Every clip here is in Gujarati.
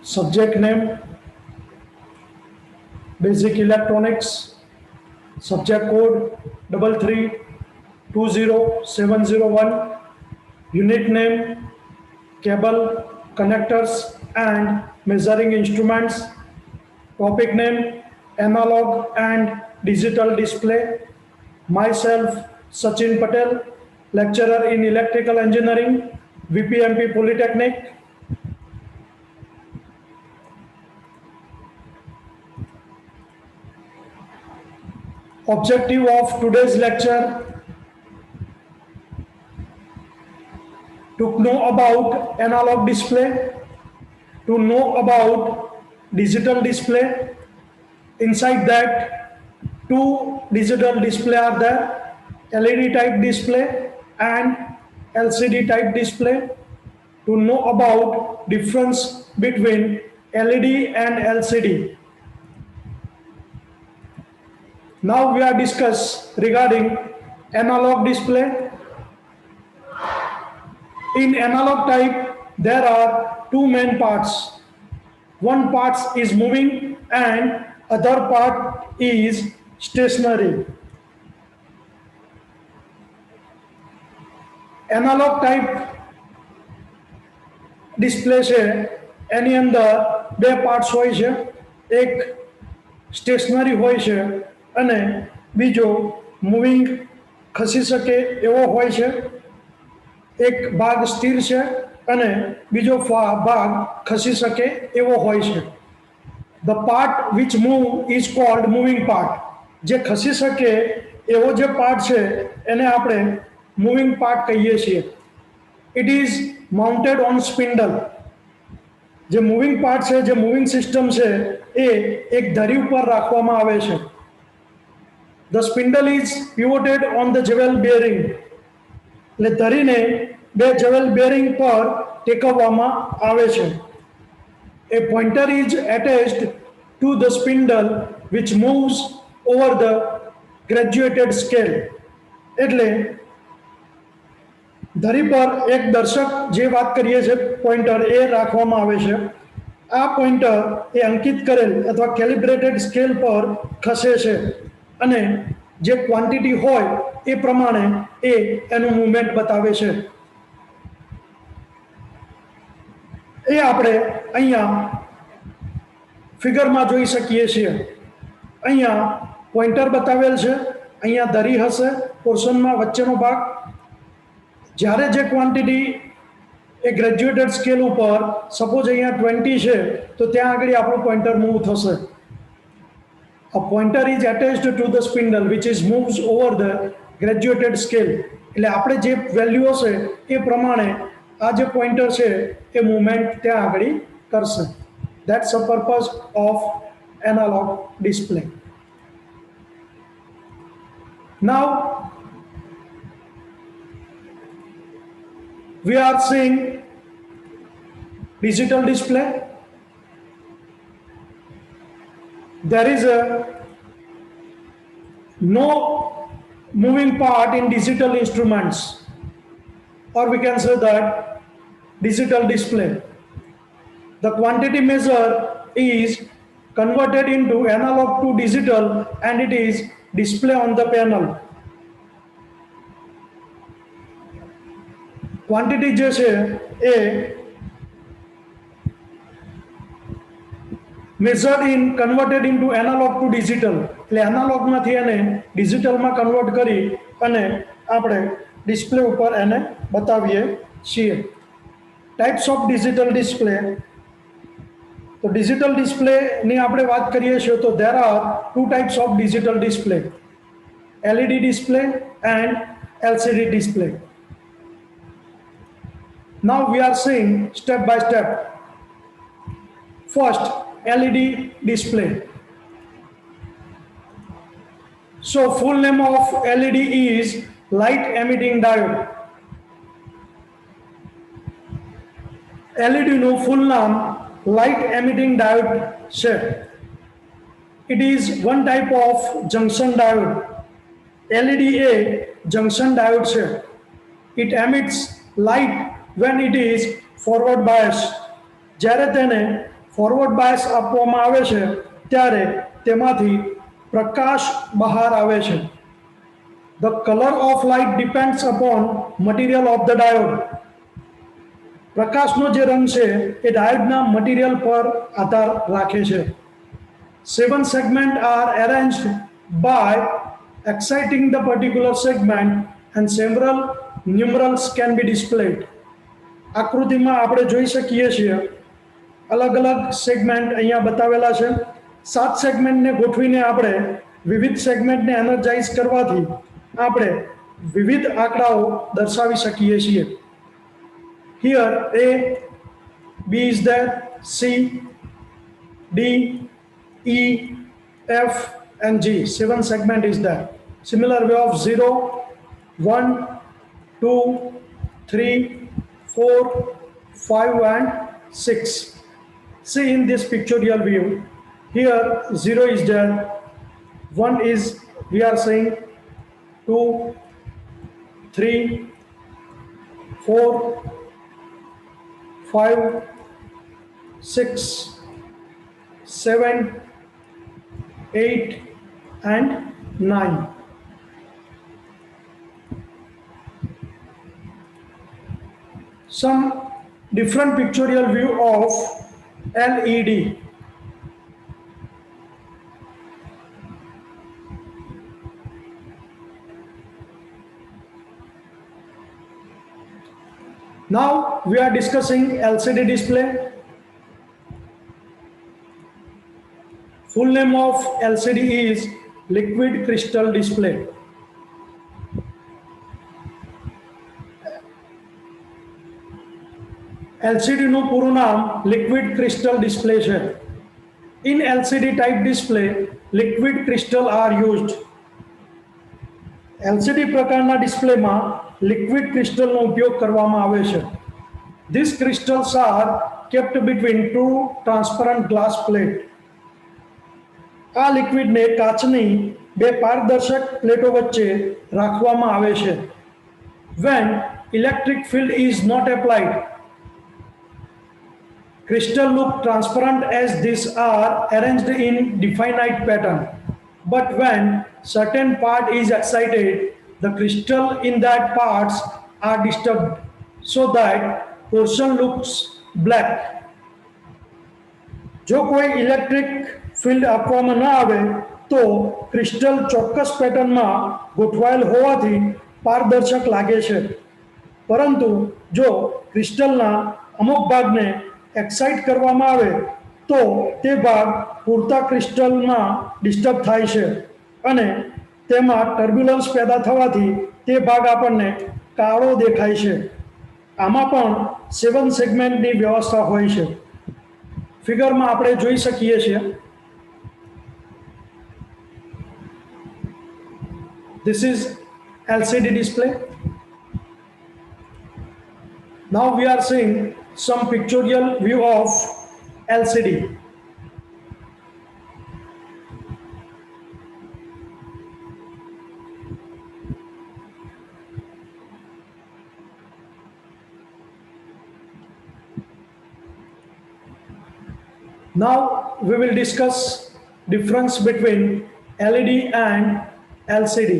subject name, basic electronics, subject code 3320701, unit name, cable, connectors and measuring instruments, topic name, analog and digital display, myself Sachin Patel, lecturer in electrical engineering, VPMP Polytechnic. Objective of today's lecture: to know about analog display, to know about digital display. Inside that, two digital display are there: LED type display and LCD type display. To know about difference between LED and LCD. Now we are discuss regarding analog display. In analog type, there are two main parts. One part is moving and other part is stationary. Analog type display છે એની અંદર બે પાર્ટ્સ હોય છે, એક સ્ટેશનરી હોય છે અને બીજો મૂવિંગ ખસી શકે એવો હોય છે. એક ભાગ સ્થિર છે અને બીજો ભાગ ખસી શકે એવો હોય છે. The part which move is called moving part. જે ખસી શકે એવો જે પાર્ટ છે એને આપણે મૂવિંગ પાર્ટ કહીએ છીએ. It is mounted on spindle. જે મૂવિંગ પાર્ટ છે, જે મૂવિંગ સિસ્ટમ છે એ એક ધરી ઉપર રાખવામાં આવે છે. The spindle is pivoted on the jewel bearing. એટલે ધરીને બે જવેલ બેરિંગ પર ટેકવવામાં આવે છે. A pointer is attached to the spindle which moves over the graduated scale. એટલે ધરી પર એક દર્શક જે વાત કરીએ છીએ પોઈન્ટર એ રાખવામાં આવે છે. આ પોઈન્ટર એ અંકિત કરેલ અથવા કેલિબ્રેટેડ સ્કેલ પર ખસે છે અને જે ક્વોન્ટિટી હોય એ પ્રમાણે એ એનું મૂવમેન્ટ બતાવે છે. એ આપણે અહીંયા ફિગરમાં જોઈ શકીએ છીએ. અહીંયા પોઈન્ટર બતાવેલ છે, અહીંયા ધરી હશે પોર્શનમાં વચ્ચેનો ભાગ. જ્યારે જે ક્વોન્ટિટી એ ગ્રેજ્યુએટેડ સ્કેલ ઉપર સપોઝ અહીંયા 20 છે તો ત્યાં આગળ આપણું પોઈન્ટર મૂવ થશે. A pointer is attached to the spindle which is moves over the graduated scale. એટલે આપણે જે વેલ્યુ હશે એ પ્રમાણે આ જે પોઈન્ટર છે એ મૂવમેન્ટ ત્યાં આગળ કરશે. That's the purpose of analog display. Now we are seeing digital display. There is no moving part in digital instruments, or we can say that digital display. The quantity measure is converted into analog to digital and it is displayed on the panel. Quantity જે છે એ measured in converted into analog to digital. એટલે એનાલોગમાંથી એને ડિજિટલમાં કન્વર્ટ કરી અને આપણે ડિસ્પ્લે ઉપર એને બતાવીએ છીએ. Types of digital display. તો ડિજિટલ ડિસ્પ્લેની આપણે વાત કરીએ છીએ તો there are two types of digital display: LED display and LCD display. Now we are seeing step by step. First, LED display. So full name of LED is light emitting diode. LED નું full નામ light emitting diode છે. It is one type of junction diode. LED A junction diode છે. It emits light when it is forward bias. જ્યારે તેને ફોરવર્ડ બાયસ આપવામાં આવે છે ત્યારે તેમાંથી પ્રકાશ બહાર આવે છે. The colour of light depends upon material of the diode. પ્રકાશનો જે રંગ છે એ ડાયોડના મટીરિયલ પર આધાર રાખે છે. 7 segments are arranged by exciting the particular segment and several numerals can be displayed. આકૃતિમાં આપણે જોઈ શકીએ છીએ અલગ અલગ સેગમેન્ટ અહીંયા બતાવેલા છે. 7 સેગમેન્ટને ગોઠવીને આપણે વિવિધ સેગમેન્ટને એનર્જાઇઝ કરવાથી આપણે વિવિધ આંકડાઓ દર્શાવી શકીએ છીએ. Here A, B is there, C, D, E, F and G. 7 segment is there. Similar way of 0, 1, 2, 3, 4, 5 and 6. See in this pictorial view, here 0 is there, 1 is we are saying 2, 3, 4, 5, 6, 7, 8 and 9. Some different pictorial view of LED. Now we are discussing LCD display. Full name of LCD is liquid crystal display. LCD નું પૂરું નામ liquid crystal display છે. In LCD type display, liquid crystal are used. LCD પ્રકારના ડિસ્પ્લેમાં liquid crystal નો ઉપયોગ કરવામાં આવે છે. These crystals are kept between two transparent glass plate. આ લિક્વિડને કાચની બે પારદર્શક પ્લેટો વચ્ચે રાખવામાં આવે છે. When electric field is not applied, crystal look transparent as these are arranged in definite pattern. But when certain part is excited, the crystal in that parts are disturbed so that portion looks black. જો કોઈ ઇલેક્ટ્રિક ફિલ્ડ આપવામાં ન આવે તો ક્રિસ્ટલ ચોક્કસ પેટર્નમાં ગોઠવાયેલ હોવાથી પારદર્શક લાગે છે. પરંતુ જો ક્રિસ્ટલના અમુક ભાગને એક્સાઇટ કરવામાં આવે તો તે ભાગ પૂરતા ક્રિસ્ટલમાં ડિસ્ટર્બ થાય છે અને તેમાં ટર્બ્યુલન્સ પેદા થવાથી તે ભાગ આપણને કાળો દેખાય છે. આમાં પણ 7 સેગમેન્ટની વ્યવસ્થા હોય છે. ફિગરમાં આપણે જોઈ શકીએ છીએ. This is LCD display. Now we are seeing some pictorial view of LCD. Now we will discuss difference between LED and LCD.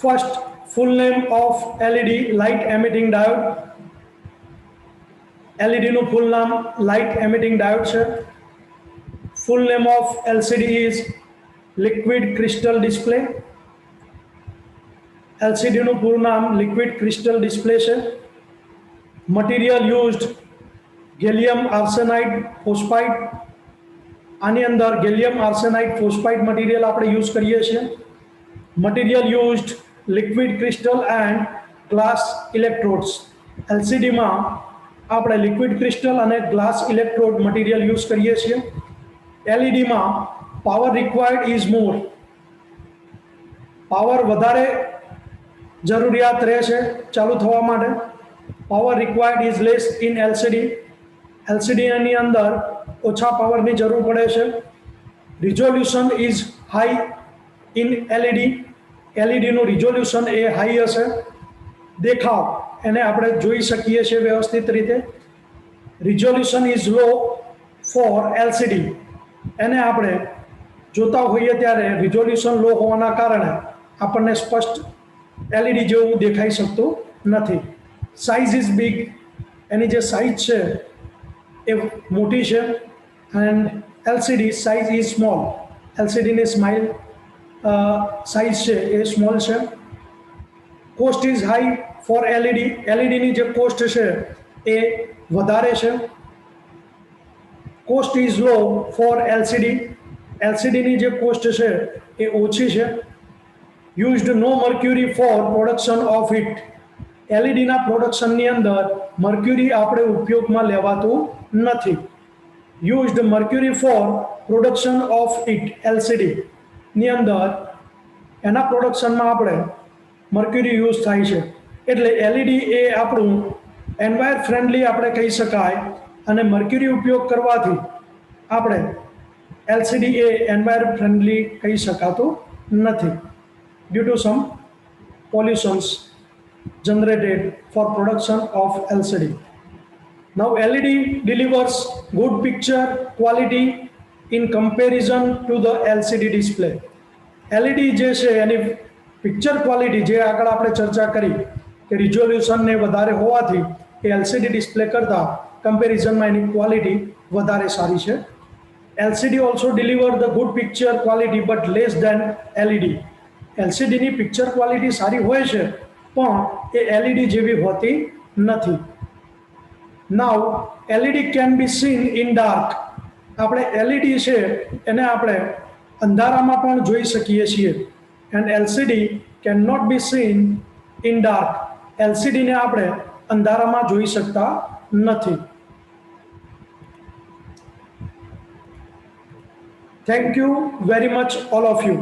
First, full name of LED, light emitting diode. LED નું full નામ light emitting diode છે. Full name of LCD is liquid crystal display. LCD નું પૂરું નામ liquid crystal display છે. Material used gallium arsenide phosphide. આની અંદર ગેલિયમ આર્સેનાઇડ ફોસ્ફાઇડ મટીરિયલ આપણે યુઝ કરીએ છીએ. Material used liquid crystal and glass electrodes. એલસીડીમાં આપણે લિક્વિડ ક્રિસ્ટલ અને ગ્લાસ ઇલેક્ટ્રોડ મટીરિયલ યુઝ કરીએ છીએ. એલઈડીમાં power required is more. Power વધારે જરૂરિયાત રહે છે ચાલુ થવા માટે. Power required is less in LCD. એલસીડીની અંદર ઓછા પાવરની જરૂર પડે છે. Resolution is high in LED. એલઈડીનું રિઝોલ્યુશન એ હાઈ હશે. દેખાવ એને આપણે જોઈ શકીએ છીએ વ્યવસ્થિત રીતે. Resolution is low for LCD. એને આપણે જોતા હોઈએ ત્યારે રિઝોલ્યુશન લો હોવાના કારણે આપણને સ્પષ્ટ એલઈડી જેવું દેખાઈ શકતું નથી. સાઇઝ ઇઝ બિગ, એની જે સાઇઝ છે એ મોટી છે. And LCD size is small, એલસીડીની સાઇઝ છે એ સ્મોલ છે. Cost is high for LED, એલઈડીની જે કોસ્ટ છે એ વધારે છે. Cost is low for LCD, એલસીડીની જે કોસ્ટ છે એ ઓછી છે. Used no mercury for production of it, એલઈડીના પ્રોડક્શનની અંદર મર્ક્યુરી આપણે ઉપયોગમાં લેવાતું નથી. Used mercury for production of it, એલસીડીની અંદર એના પ્રોડક્શનમાં આપણે મર્ક્યુરી યુઝ થાય છે. એટલે એલઈડી એ આપણું એન્વાયર ફ્રેન્ડલી આપણે કહી શકાય, અને મર્ક્યુરી ઉપયોગ કરવાથી આપણે એલસીડી એ એન્વાયર ફ્રેન્ડલી કહી શકાતું નથી, due to some pollutions generated for production of LCD. Now LED delivers good picture quality in comparison to the LCD display. LED જે છે એની પિક્ચર ક્વોલિટી જે આગળ આપણે ચર્ચા કરી કે રિઝોલ્યુશનને વધારે હોવાથી એ LCD ડિસ્પ્લે કરતાં કમ્પેરિઝનમાં એની ક્વોલિટી વધારે સારી છે. LCD also deliver the good picture quality but less than LED. LCDની પિક્ચર ક્વોલિટી સારી હોય છે પણ એ એલઈડી જેવી હોતી નથી. Now LED can be seen in dark, આપણે એલઈડી છે એને આપણે અંધારામાં પણ જોઈ શકીએ છીએ. And LCD can not be seen in dark, એલસીડીને આપણે અંધારામાં જોઈ શકતા નથી. Thank you very much all of you.